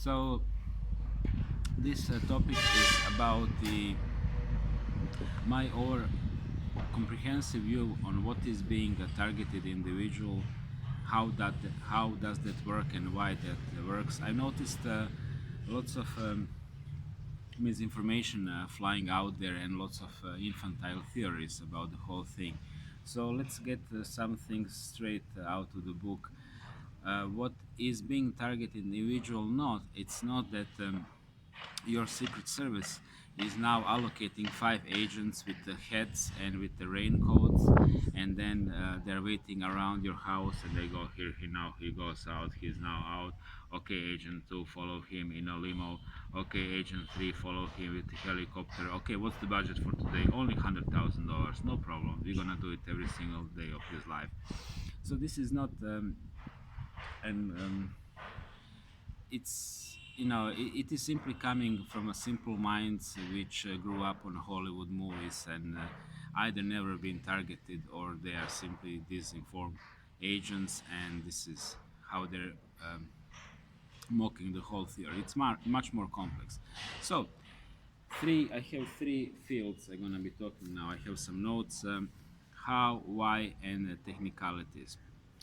So this topic is about my comprehensive view on what is being a targeted individual, how does that work and why that works. I noticed lots of misinformation flying out there and lots of infantile theories about the whole thing. So let's get some things straight out of the book. What is being targeted individual? It's not that your secret service is now allocating 5 agents with the heads and with the raincoats, and then they're waiting around your house and they go, here he goes out, he's now out. Okay, agent 2, follow him in a limo. Okay, agent 3, follow him with a helicopter. Okay, what's the budget for today? Only $100,000. No problem, we're gonna do it every single day of his life. So this is not it's, it is simply coming from a simple minds which grew up on Hollywood movies and either never been targeted, or they are simply disinformed agents, and this is how they're mocking the whole theory. It's much more complex. So I have 3 fields I'm going to be talking now. I have some notes, how, why, and technicalities.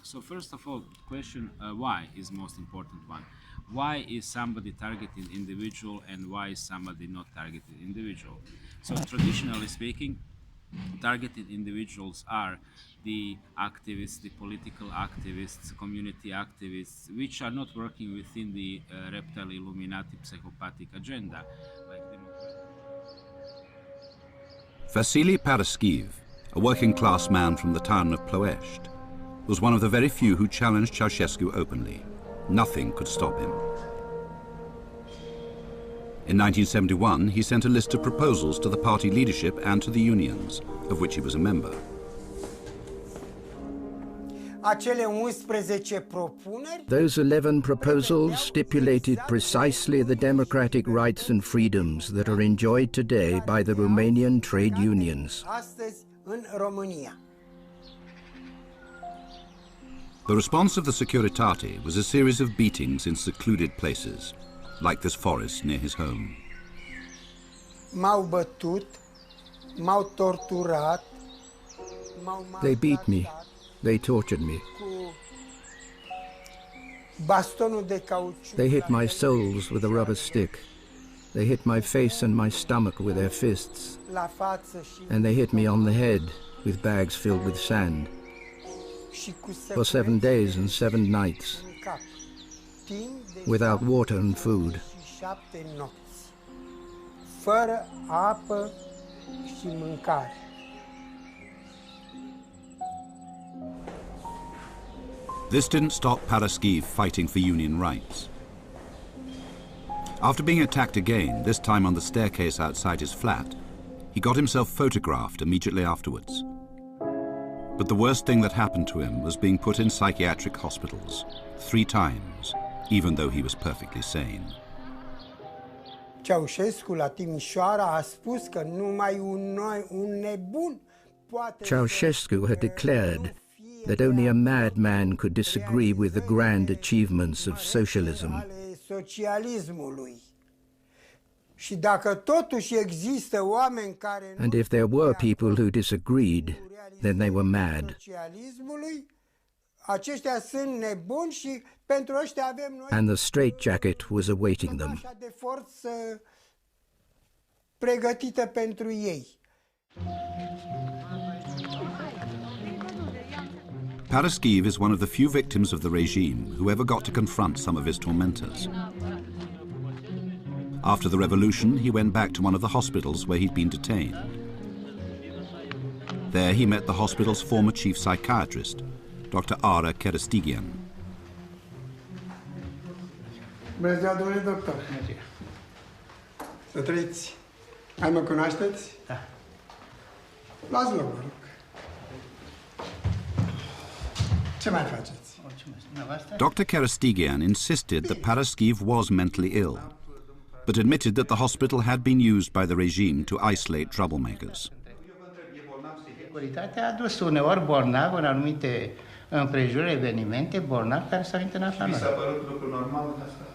So first of all, question why is most important one. Why is somebody targeted individual and why is somebody not targeted individual? So traditionally speaking, targeted individuals are the activists, the political activists, community activists, which are not working within the reptile Illuminati psychopathic agenda. Vasily Paraskiv, a working-class man from the town of Ploiești, was one of the very few who challenged Ceausescu openly. Nothing could stop him. In 1971, he sent a list of proposals to the party leadership and to the unions, of which he was a member. Those 11 proposals stipulated precisely the democratic rights and freedoms that are enjoyed today by the Romanian trade unions. The response of the Securitate was a series of beatings in secluded places, like this forest near his home. They beat me. They tortured me. They hit my soles with a rubber stick. They hit my face and my stomach with their fists. And they hit me on the head with bags filled with sand. For 7 days and 7 nights, without water and food. This didn't stop Paraskiv fighting for union rights. After being attacked again, this time on the staircase outside his flat, he got himself photographed immediately afterwards. But the worst thing that happened to him was being put in psychiatric hospitals 3 times, even though he was perfectly sane. Ceausescu la Timișoara a spus că numai un nebun poate. Ceausescu had declared that only a madman could disagree with the grand achievements of socialism. And if there were people who disagreed, then they were mad. And the straitjacket was awaiting them. Paraskiv is one of the few victims of the regime who ever got to confront some of his tormentors. After the revolution, he went back to one of the hospitals where he'd been detained. There he met the hospital's former chief psychiatrist, Dr. Ara Kerestigian. Bună ziua, domnule doctor. Să trăiți. Hai, mă cunoașteți? Da. Luați loc, vă rog. Ce mai faceți? Dr. Kerestigian insisted that Paraskiv was mentally ill, but admitted that the hospital had been used by the regime to isolate troublemakers. Securitatea a adus uneori bolnavi în anumite împrejurări, evenimente, bolnavi care s-au internat la noi. Mi s-a părut lucru normal asta?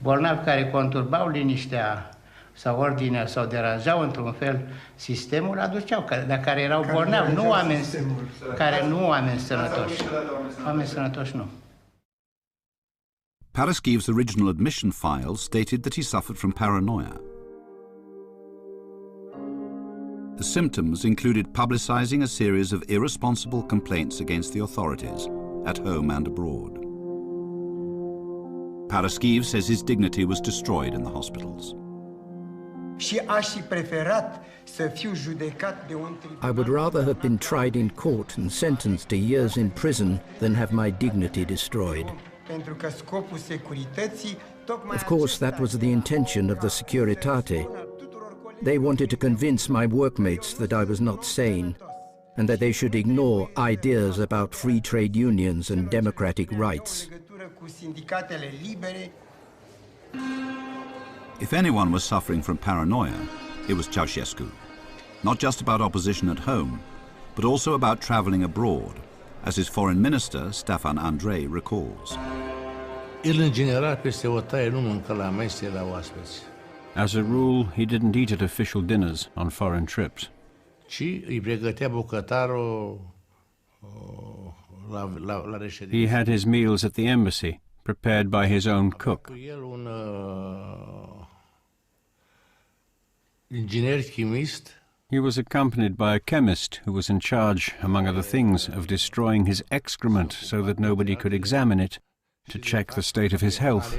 bolnavi care conturbau liniștea sau ordinea sau deranjau într-un fel sistemul, aduceau, dar care erau bolnavi, nu oameni care nu oameni sănătoși. Oameni sănătoși nu. Paraskev's original admission file stated that he suffered from paranoia. The symptoms included publicizing a series of irresponsible complaints against the authorities, at home and abroad. Paraskev says his dignity was destroyed in the hospitals. I would rather have been tried in court and sentenced to years in prison than have my dignity destroyed. Of course, that was the intention of the Securitate. They wanted to convince my workmates that I was not sane and that they should ignore ideas about free trade unions and democratic rights. If anyone was suffering from paranoia, it was Ceausescu. Not just about opposition at home, but also about traveling abroad, as his foreign minister, Stefan Andrei, recalls. As a rule, he didn't eat at official dinners on foreign trips. He had his meals at the embassy, prepared by his own cook. He was accompanied by a chemist who was in charge, among other things, of destroying his excrement so that nobody could examine it to check the state of his health.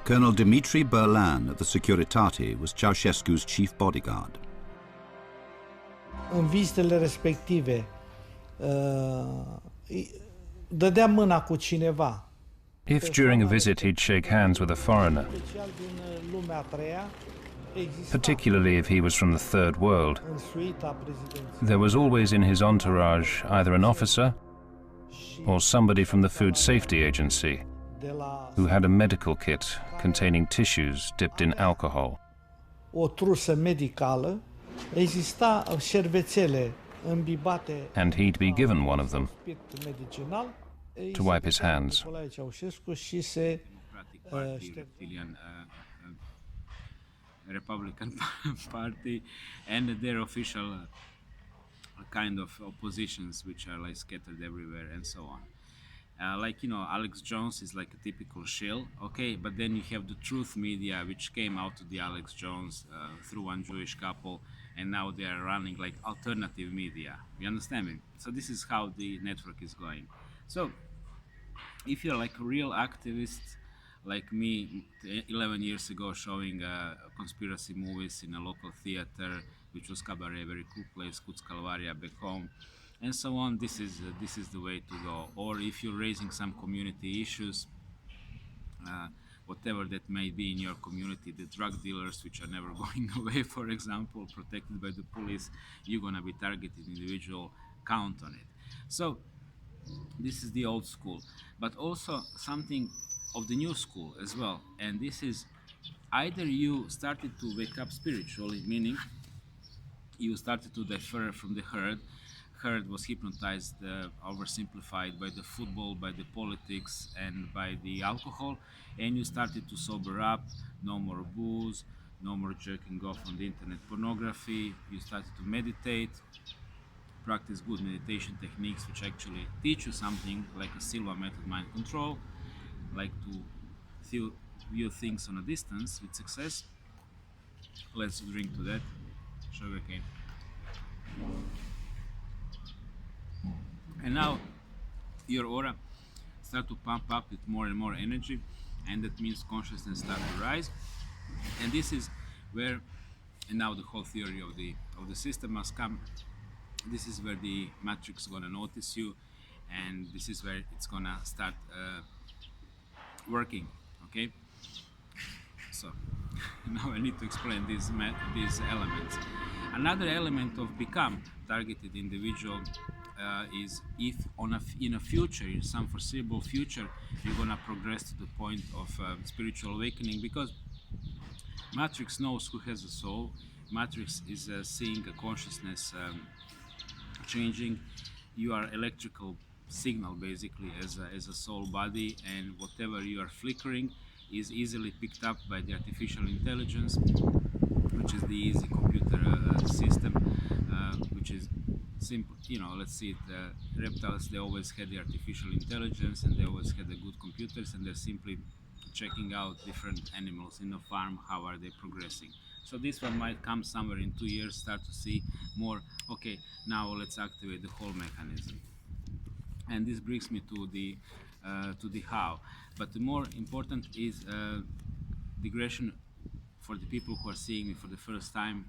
Colonel Dmitry Berlan of the Securitate was Ceausescu's chief bodyguard. În vizitele respective, dădea mâna cu cineva. If during a visit he'd shake hands with a foreigner, particularly if he was from the third world, there was always in his entourage either an officer or somebody from the Food Safety Agency who had a medical kit containing tissues dipped in alcohol. O trusă medicală, exista șervețele îmbibate. And he'd be given one of them to wipe his hands. Republican Party and their official kind of oppositions, which are like scattered everywhere and so on. Like, you know, Alex Jones is like a typical shill, okay, but then you have the truth media, which came out to the Alex Jones through one Jewish couple, and now they are running like alternative media. You understand me? So this is how the network is going. So if you're like a real activist, like me 11 years ago, showing conspiracy movies in a local theater, which was Cabaret, very cool place, Kuts Kalvaria back home, and so on, this is the way to go. Or if you're raising some community issues, whatever that may be in your community, the drug dealers, which are never going away, for example, protected by the police, you're gonna be targeted individual, count on it. So this is the old school, but also something of the new school as well. And this is either you started to wake up spiritually, meaning you started to differ from the herd. Herd was hypnotized, oversimplified by the football, by the politics, and by the alcohol, and you started to sober up. No more booze, no more jerking off on the internet pornography. You started to meditate, practice good meditation techniques, which actually teach you something like a Silva method, mind control, like to view things on a distance with success. Let's drink to that. Sugarcane. And now your aura start to pump up with more and more energy, and that means consciousness start to rise. And this is where, and now the whole theory of the system must come. This is where the matrix is gonna notice you, and this is where it's gonna start working. Okay. So now I need to explain these elements. Another element of become targeted individual is if in a future, in some foreseeable future, you're gonna progress to the point of spiritual awakening, because Matrix knows who has a soul. Matrix is seeing a consciousness changing. You are electrical signal basically as a soul body, and whatever you are flickering is easily picked up by the artificial intelligence, which is the easy computer system, which is simple. Let's see it. Reptiles, they always had the artificial intelligence, and they always had the good computers, and they're simply checking out different animals in a farm, how are they progressing. So this one might come somewhere in 2 years, start to see more, okay, now let's activate the whole mechanism. And this brings me to the how. But the more important is digression for the people who are seeing me for the first time.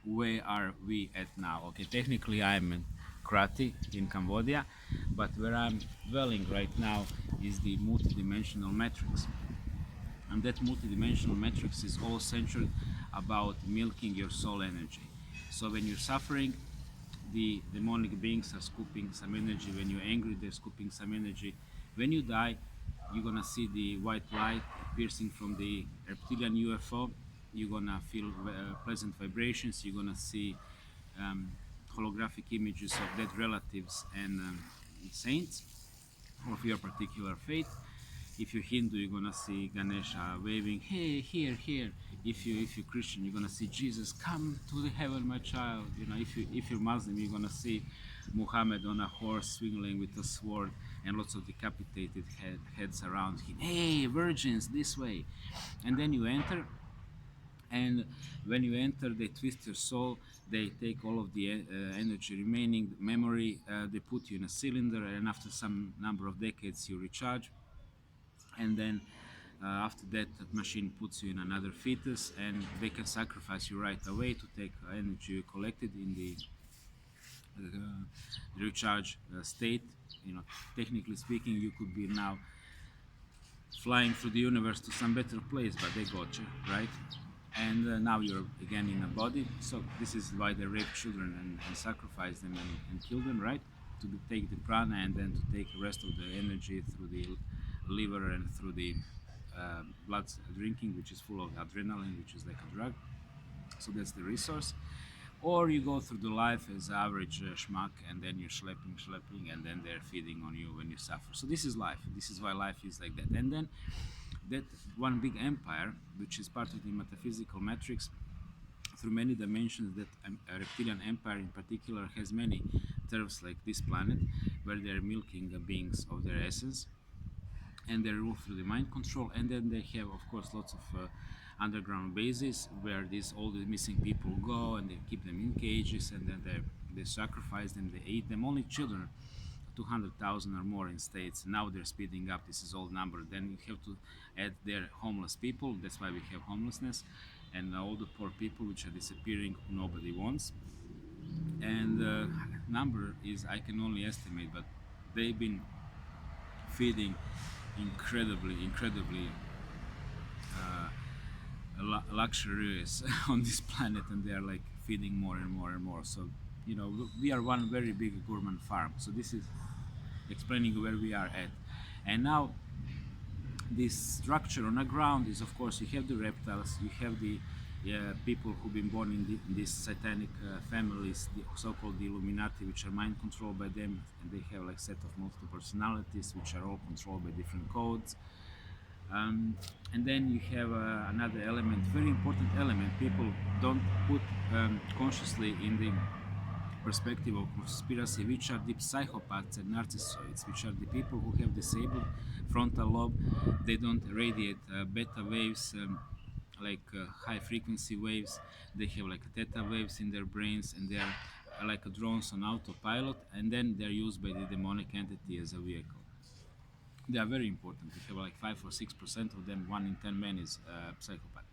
Where are we at now? Okay, technically I'm in Krati in Cambodia, but where I'm dwelling right now is the multidimensional matrix. And that multidimensional matrix is all centered about milking your soul energy. So when you're suffering, the demonic beings are scooping some energy. When you're angry, they're scooping some energy. When you die, you're gonna see the white light piercing from the reptilian UFO. You're gonna feel pleasant vibrations. You're gonna see holographic images of dead relatives and saints of your particular faith. If you're Hindu, you're gonna see Ganesha waving, "Hey, here, here." If you're Christian, you're gonna see Jesus, "Come to the heaven, my child." If you're Muslim, you're gonna see Muhammad on a horse swinging with a sword and lots of decapitated heads around him. "Hey, virgins, this way." And then you enter, and when you enter, they twist your soul. They take all of the energy remaining, the memory. They put you in a cylinder, and after some number of decades, you recharge. And then after that machine puts you in another fetus, and they can sacrifice you right away to take energy you collected in the recharge state. Technically speaking, you could be now flying through the universe to some better place, but they got you, right? And now you're again in a body. So this is why they rape children and sacrifice them and kill them, right? To take the prana and then to take the rest of the energy through the liver and through the blood drinking, which is full of adrenaline, which is like a drug. So that's the resource. Or you go through the life as average schmuck, and then you're schlepping, and then they're feeding on you when you suffer. So this is life. This is why life is like that. And then that one big empire, which is part of the metaphysical matrix, through many dimensions, that a reptilian empire in particular has many turfs like this planet, where they're milking beings of their essence, and they rule through the mind control. And then they have, of course, lots of underground bases where all the missing people go, and they keep them in cages, and then they sacrifice them, they eat them. Only children, 200,000 or more in states. Now they're speeding up. This is old number. Then you have to add their homeless people. That's why we have homelessness, and all the poor people which are disappearing, who nobody wants. And number is, I can only estimate, but they've been feeding incredibly luxurious on this planet, and they are like feeding more and more and more. So we are one very big gourmand farm. So this is explaining where we are at. And now this structure on the ground is, of course, you have the reptiles, you have the people who've been born in these satanic families, the so-called the Illuminati, which are mind controlled by them, and they have like set of multiple personalities which are all controlled by different codes. And then you have another element, very important element, people don't put consciously in the perspective of conspiracy, which are the psychopaths and narcissists, which are the people who have disabled frontal lobe. They don't radiate beta waves, like high frequency waves. They have like theta waves in their brains, and they are like drones on autopilot, and then they're used by the demonic entity as a vehicle. They are very important. We have like 5 or 6% of them. 1 in 10 men is psychopath.